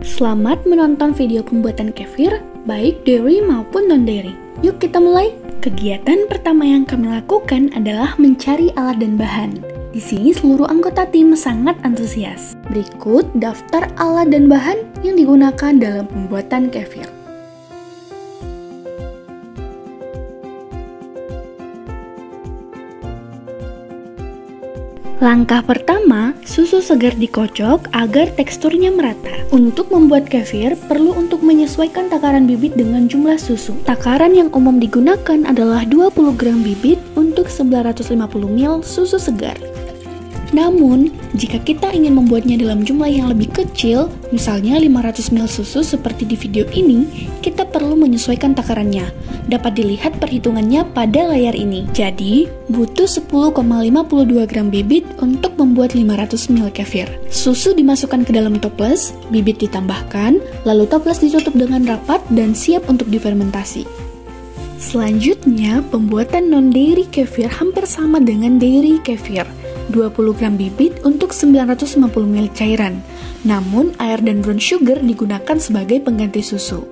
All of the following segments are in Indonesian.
Selamat menonton video pembuatan kefir, baik dairy maupun non-dairy. Yuk kita mulai. Kegiatan pertama yang kami lakukan adalah mencari alat dan bahan. Di sini seluruh anggota tim sangat antusias. Berikut daftar alat dan bahan yang digunakan dalam pembuatan kefir. Langkah pertama, susu segar dikocok agar teksturnya merata. Untuk membuat kefir, perlu untuk menyesuaikan takaran bibit dengan jumlah susu. Takaran yang umum digunakan adalah 20 gram bibit untuk 950 ml susu segar. Namun, jika kita ingin membuatnya dalam jumlah yang lebih kecil, misalnya 500 ml susu seperti di video ini, kita perlu menyesuaikan takarannya. Dapat dilihat perhitungannya pada layar ini. Jadi, butuh 10,52 gram bibit untuk membuat 500 ml kefir. Susu dimasukkan ke dalam toples, bibit ditambahkan, lalu toples ditutup dengan rapat dan siap untuk difermentasi. Selanjutnya, pembuatan non-dairy kefir hampir sama dengan dairy kefir. 20 gram bibit untuk 950 ml cairan. Namun, air dan brown sugar digunakan sebagai pengganti susu.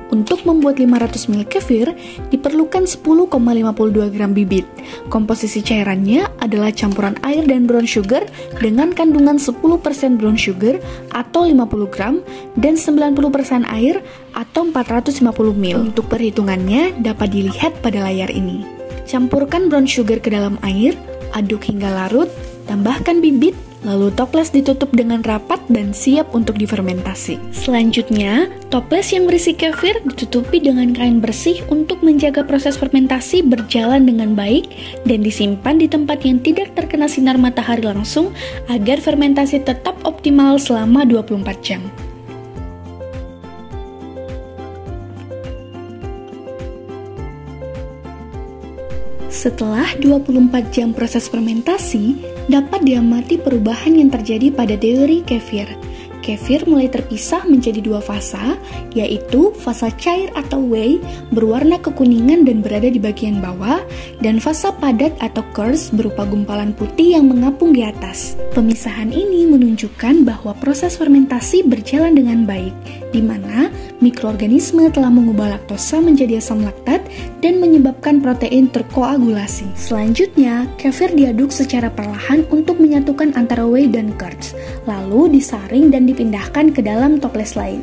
Untuk membuat 500 ml kefir, diperlukan 10,52 gram bibit. Komposisi cairannya adalah campuran air dan brown sugar dengan kandungan 10% brown sugar atau 50 gram dan 90% air atau 450 ml. Untuk perhitungannya dapat dilihat pada layar ini. Campurkan brown sugar ke dalam air, aduk hingga larut, tambahkan bibit, lalu toples ditutup dengan rapat dan siap untuk difermentasi. Selanjutnya, toples yang berisi kefir ditutupi dengan kain bersih untuk menjaga proses fermentasi berjalan dengan baik dan disimpan di tempat yang tidak terkena sinar matahari langsung agar fermentasi tetap optimal selama 24 jam. Setelah 24 jam proses fermentasi, dapat diamati perubahan yang terjadi pada dairy kefir. Kefir mulai terpisah menjadi dua fasa, yaitu fasa cair atau whey berwarna kekuningan dan berada di bagian bawah, dan fasa padat atau curds berupa gumpalan putih yang mengapung di atas. Pemisahan ini menunjukkan bahwa proses fermentasi berjalan dengan baik, di mana mikroorganisme telah mengubah laktosa menjadi asam laktat dan menyebabkan protein terkoagulasi. Selanjutnya, kefir diaduk secara perlahan untuk menyatukan antara whey dan curds, lalu disaring dan dipindahkan ke dalam toples lain.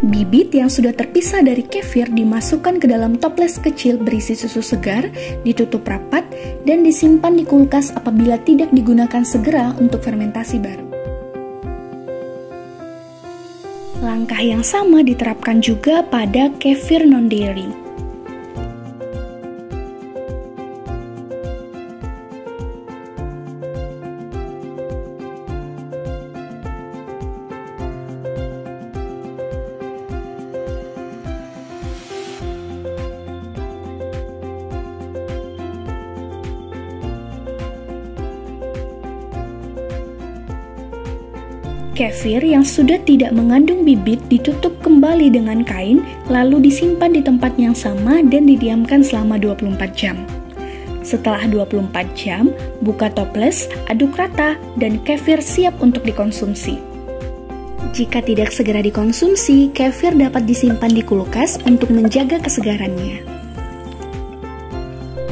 Bibit yang sudah terpisah dari kefir dimasukkan ke dalam toples kecil berisi susu segar, ditutup rapat, dan disimpan di kulkas apabila tidak digunakan segera untuk fermentasi baru. Langkah yang sama diterapkan juga pada kefir non-dairy. Kefir yang sudah tidak mengandung bibit ditutup kembali dengan kain, lalu disimpan di tempat yang sama dan didiamkan selama 24 jam. Setelah 24 jam, buka toples, aduk rata, dan kefir siap untuk dikonsumsi. Jika tidak segera dikonsumsi, kefir dapat disimpan di kulkas untuk menjaga kesegarannya.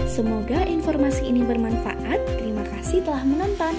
Semoga informasi ini bermanfaat. Terima kasih telah menonton.